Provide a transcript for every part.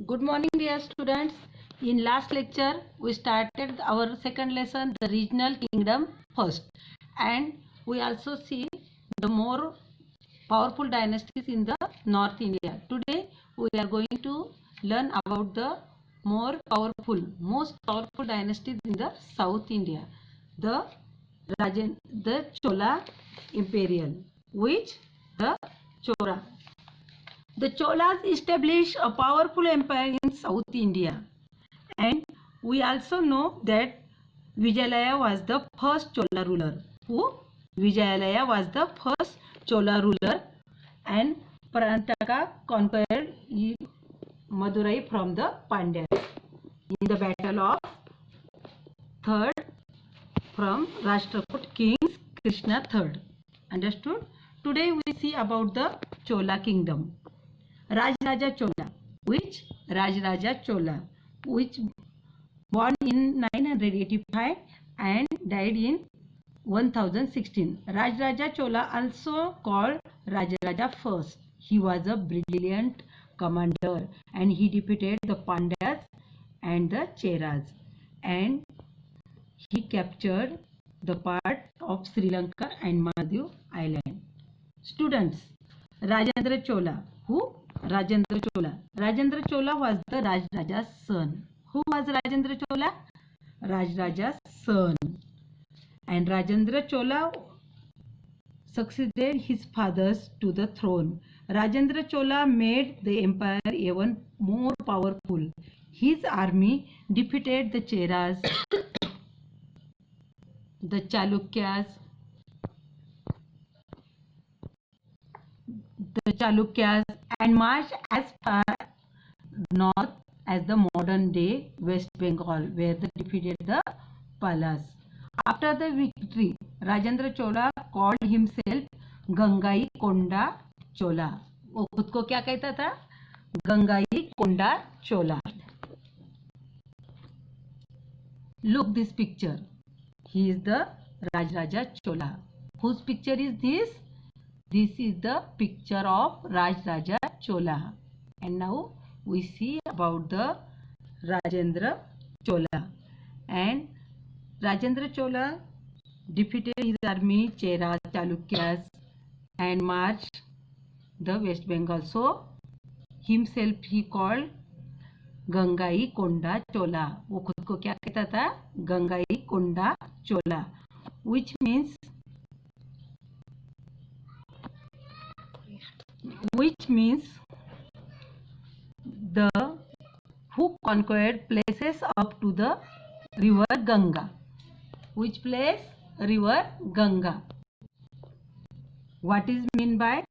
Good morning, dear students. In last lecture, we started our second lesson, the regional kingdom first, and we also see the more powerful dynasties in the North India. Today, we are going to learn about the most powerful dynasties in the South India, the the Chola Imperial, which the Chora. The Cholas established a powerful empire in South India, and we also know that Vijayalaya was the first Chola ruler. Who? Vijayalaya was the first Chola ruler, and Parantaka conquered Madurai from the Pandyas in the battle of third from Rashtrakut Kings Krishna III. Understood? Today we see about the Chola kingdom. Rajaraja Chola, which born in 985 and died in 1016. Rajaraja Chola, also called Rajaraja first. He was a brilliant commander and he defeated the Pandyas and the Cheras, and he captured the part of Sri Lanka and Maldives Island. Students, Rajendra Chola. Who? Rajendra Chola. Rajendra Chola was the Rajaraja's son. Who was Rajendra Chola? Rajaraja's son. And Rajendra Chola succeeded his fathers to the throne. Rajendra Chola made the empire even more powerful. His army defeated the Cheras, the Chalukyas, and marched as far north as the modern day West Bengal, where they defeated the Palas. After the victory, Rajendra Chola called himself Gangai Konda Chola. वो खुद को क्या कहता था? Gangai Konda Chola. Look this picture. He is the Rajaraja Chola. Whose picture is this? This is the picture of Rajaraja Chola. And now we see about the Rajendra Chola. And Rajendra Chola defeated his army, Cheras, Chalukyas, and marched the West Bengal. So himself he called Gangai Konda Chola. वो खुद को क्या कहता था? Gangai Konda Chola, which means the who conquered places up to the river Ganga. Which place? River Ganga. What is mean by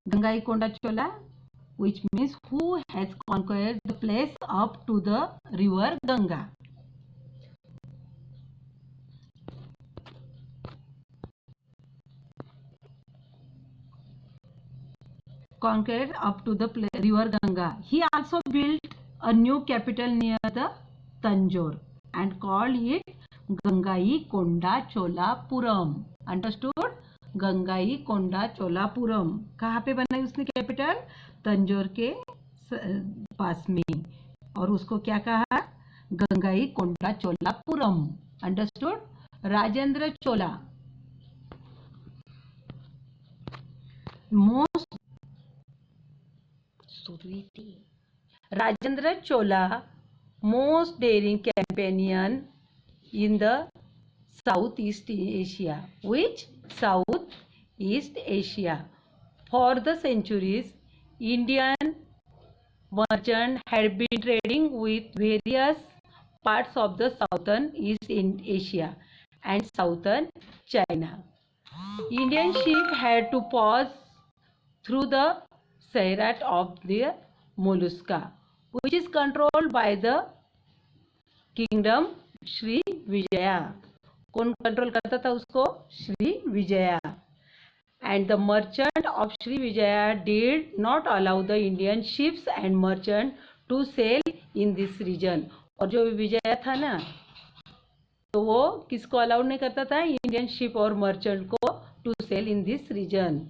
Gangai Konda Chola? Which means who has conquered the place up to the river Ganga. Conquered up to the river Ganga. He also built a new capital near the Tanjore and called it Gangai Konda Cholapuram. Understood? Gangai Konda Cholapuram. कहाँ पे बनाई उसने capital? Tanjore के पास में. और उसको क्या कहा? गंगाई कोंडा Cholapuram. Understood? Rajendra Chola Rajendra Chola, most daring campaign in the Southeast Asia. Which? Southeast Asia. For the centuries, Indian merchants had been trading with various parts of the southern East Asia and southern China. Indian ships had to pass through the Sairat of the Mollusca, which is controlled by the kingdom Sri Vijaya. कौन control करता था उसको? Sri Vijaya. And the merchant of Sri Vijaya did not allow the Indian ships and merchants to sail in this region. और जो विजया था ना, तो वो किसको अलाउड नहीं करता था? इंडियन शिप और मर्चेंट को to sell in this region.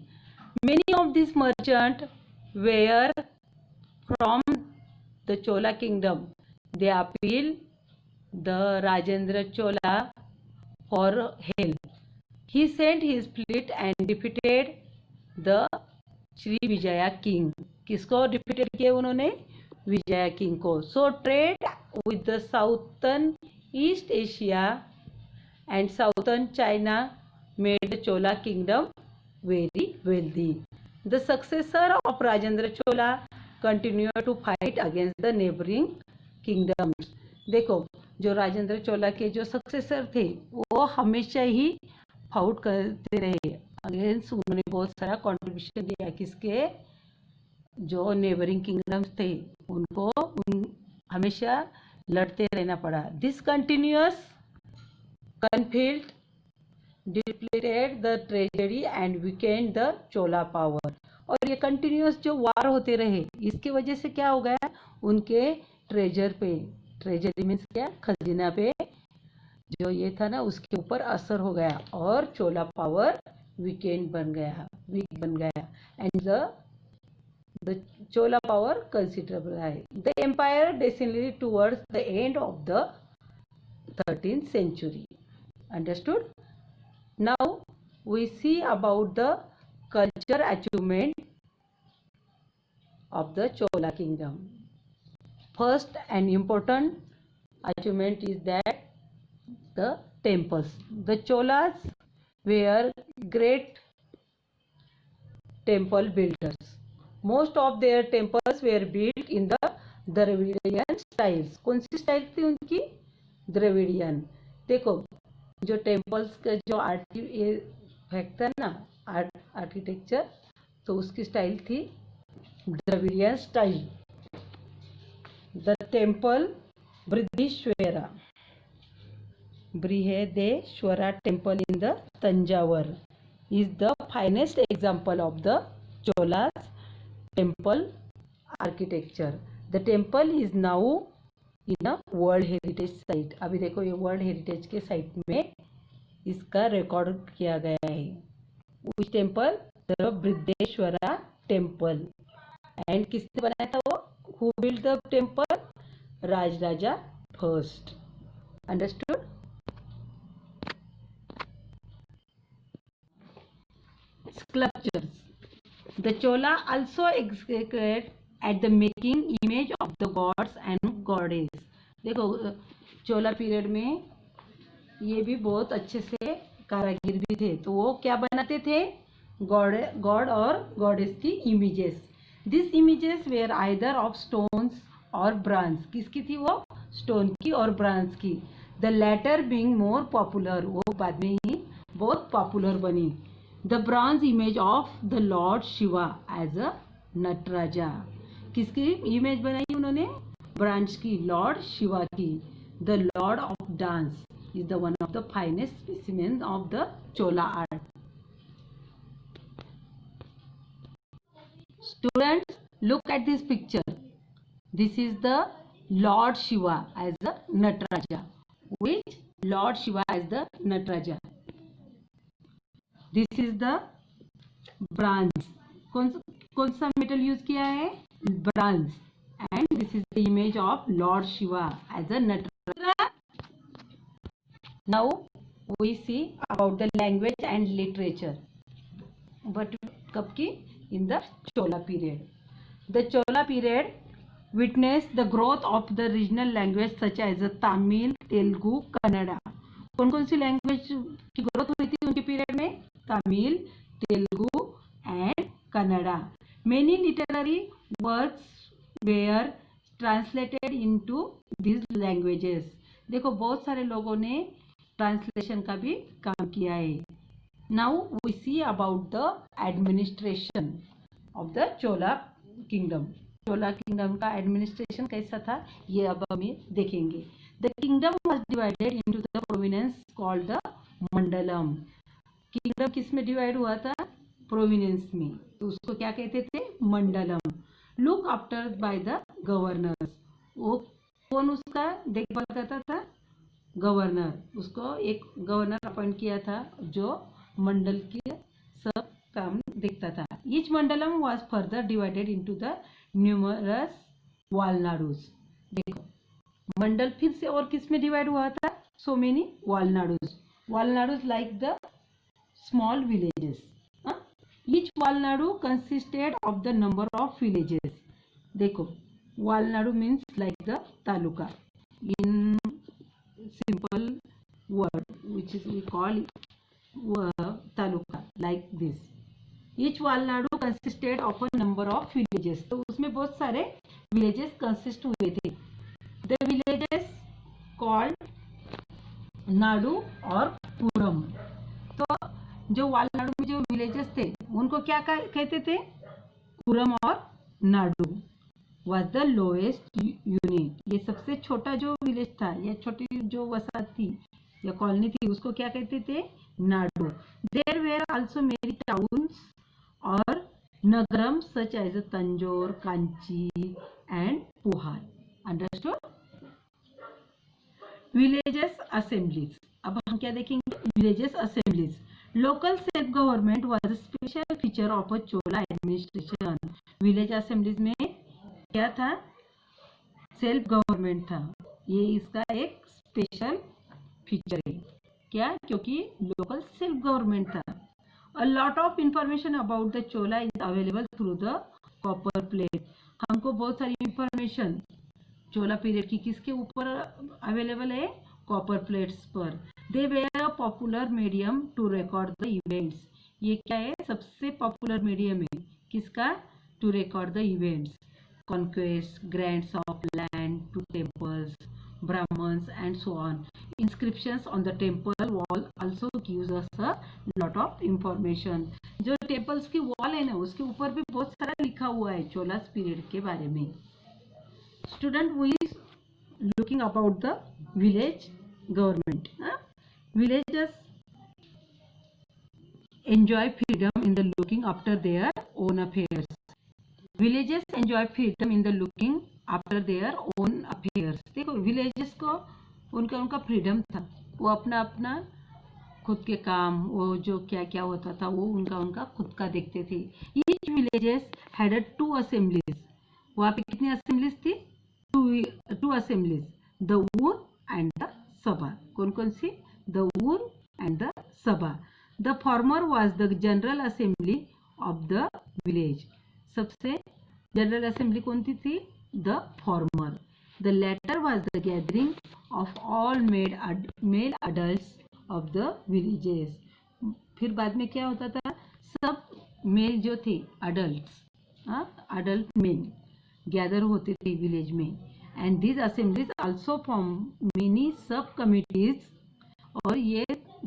Many of these merchants were from the Chola kingdom. They appealed the Rajendra Chola for help. He sent his fleet and defeated the Sri Vijaya king. किसको defeated किया उन्होंने? Vijaya king को. So trade with the southern east Asia and southern China made the Chola kingdom very wealthy. The successor of Rajendra Chola continue to fight against the neighbouring kingdoms. देखो, जो राजेंद्र चोला के जो successor थे वो हमेशा ही फाउट करते रहे अगेंस्ट. उन्होंने बहुत सारा कंट्रीब्यूशन दिया. किसके? जो नेबरिंग किंगडम्स थे उनको हमेशा लड़ते रहना पड़ा. This continuous conflict depleted the treasury and Weeknd the Chola power. और ये कंटिन्यूअस जो वार होते रहे इसकी वजह से क्या हो गया? उनके ट्रेजर पे, ट्रेजरी मीन्स क्या? खजाना पे जो ये था ना उसके ऊपर असर हो गया और चोला पावर वीकेंड बन गया, वीक बन गया. And the Chola power considerable है. द एम्पायर डेसिनली towards the end of the 13th century. Understood? Now we see about the culture achievement of the Chola kingdom. First and important achievement is that the temples. The Cholas were great temple builders. Most of their temples were built in the Dravidian styles. कौन सी style थी उनकी? Dravidian. देखो, जो temples का जो fact है ना architecture, तो उसकी स्टाइल थी Dravidian style. The temple Brihadeeswara, Brihadeshwara temple in the Tanjavur is the finest example of the Chola's temple architecture. The temple is now in a World Heritage Site. अभी देखो ये World Heritage के site में इसका record किया गया है. Which temple? The Brihadeshwara temple. And किसने बनाया था वो? Who built the temple? Rajaraja first. Understood? Sculptures. The Chola also excelled at the making image of the gods and goddess. देखो, चोला पीरियड में ये भी बहुत अच्छे से कारागिर भी थे. तो वो क्या बनाते थे? गॉड और गॉडेस की images. This images were either of stones और ब्रांज. किसकी थी वो? स्टोन की और ब्रांज की. The latter being more popular. वो बाद में ही बहुत पॉपुलर बनी. The bronze image of the lord Shiva as a Nataraja. किसकी इमेज बनाई उन्होंने? ब्रांज की, लॉर्ड शिवा की. The lord of dance is the one of the finest specimen of the Chola art. Students, look at this picture. This is the lord Shiva as the Nataraja. Which lord Shiva as the Nataraja. This is the bronze. कौन सा metal use किया है? Bronze. And this is the image of lord Shiva as a Nataraja. Now we see about the language and literature. But कब की? In the Chola period. The Chola period witnessed the growth of the regional language such as Tamil, Telugu, Kannada. कौन सी language की growth हुई थी उनके period में? Tamil, Telugu and Kannada. Many literary works were translated into this languages. देखो, बहुत सारे लोगों ने ट्रांसलेशन का भी काम किया है. Now we see about the administration of the Chola kingdom. Chola kingdom का एडमिनिस्ट्रेशन कैसा था ये अब हम देखेंगे. The kingdom was divided into the province called the mandalam. Kingdom किस में डिवाइड हुआ था? प्रोविंस में. तो उसको क्या कहते थे? Mandalam. Look after by the governors. वो कौन उसका देखभाल करता था? गवर्नर. उसको एक गवर्नर अपॉइंट किया था जो मंडल के सब काम देखता था. Each mandalam was further divided into the numerous valanadus. देखो मंडल फिर से और किस में डिवाइड हुआ था? So many valanadus. Valanadus like the small villages. Each Walnadu consisted of the number of villages. देखो Walnadu means like the taluka in simple word which is we call taluka like this. Each Walnadu consisted of a number of villages. तो उसमें बहुत सारे villages consist हुए थे. The villages called Nadu और पुरम। तो जो वालनाडु में जो विलेजेस थे उनको क्या कहते थे? पुरम और Nadu. Was the lowest unit. ये सबसे छोटा जो विलेज था या छोटी जो वसाहत थी या कॉलोनी थी उसको क्या कहते थे? Nadu. There were also many towns और nagaram such as Tanjore, Kanchi and Puhar. Understood? Villages assemblies. अब हम क्या देखेंगे? Villages assemblies. Local self government was a special feature of a Chola administration. Village assemblies में क्या था? सेल्फ गवर्नमेंट था। ये इसका एक स्पेशल फीचर है। क्या? क्योंकि लोकल सेल्फ गवर्नमेंट था। अ lot of information about the Chola is available through the copper plate. हमको बहुत सारी इंफॉर्मेशन चोला पीरियड की किसके ऊपर अवेलेबल है? कॉपर प्लेट्स पर। They were a popular medium to record the events. ये क्या है? सबसे पॉपुलर मीडियम है किसका? To record the events. Conquest, grants of land to temples, Brahmins and so on. Inscriptions on the temple wall also gives us a lot of information. जो temples की wall है ना उसके ऊपर भी बहुत सारा लिखा हुआ है चोलास पीरियड के बारे में। Student, we is looking about the village government. Villagers enjoy freedom in the looking after their own affairs. Villages enjoy freedom in the looking after their own affairs. देखो villages को उनका फ्रीडम था। वो अपना खुद के काम, वो जो क्या क्या होता था वो उनका खुद का देखते थे। Each villages had a 2 assemblies. वहाँ पे कितनी असेंबलीज थी? Two assemblies, the ur and the sabha. कौन सी? the ur and the sabha. The former was the general assembly of the village. सबसे जनरल असेंबली कौन सी थी? the former. The latter was the gathering of all male adults of the villages. फिर बाद में क्या होता था? सब मेल जो थे अडल्ट मेल गैदर होते थे विलेज में। And this assemblies also form many सब कमिटीज। और ये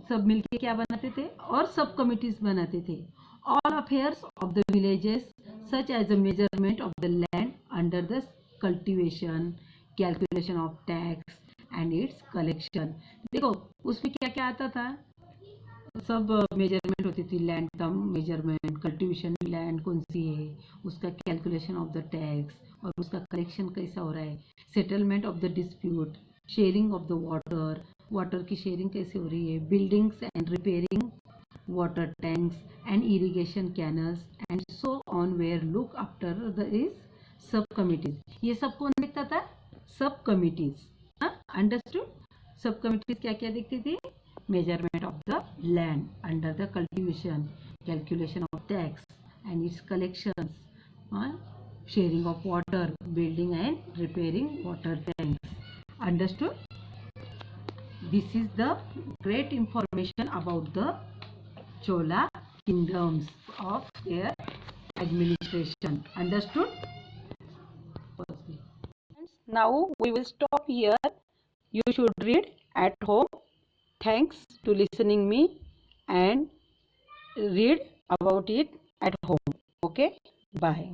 सब मिलके क्या बनाते थे? और सब कमिटीज बनाते थे। All affairs of the villages such as the measurement of the land under the cultivation, calculation of tax and its collection. देखो उसमें क्या क्या आता था? सब मेजरमेंट होती थी, लैंड का मेजरमेंट, कल्टीवेशन लैंड कौन सी है, उसका कैलकुलेशन ऑफ द टैक्स और उसका कलेक्शन कैसा हो रहा है, settlement of the dispute, sharing of the water की शेयरिंग कैसे हो रही है, buildings and repairing water tanks and irrigation canals and so on wear look after the is सब कमिटीज। ये सब कौन देखता था? सब कमिटीज। अंडरस्टूड? सब कमिटीज क्या क्या देखती थी? measurement of the land under the cultivation, calculation of tax and its collections, sharing of water, building and repairing water tanks. Understood? This is the great information about the Chola kingdoms of their administration. Understood? Now we will stop here. You should read at home. Thanks to listening me and read about it at home. Okay, bye.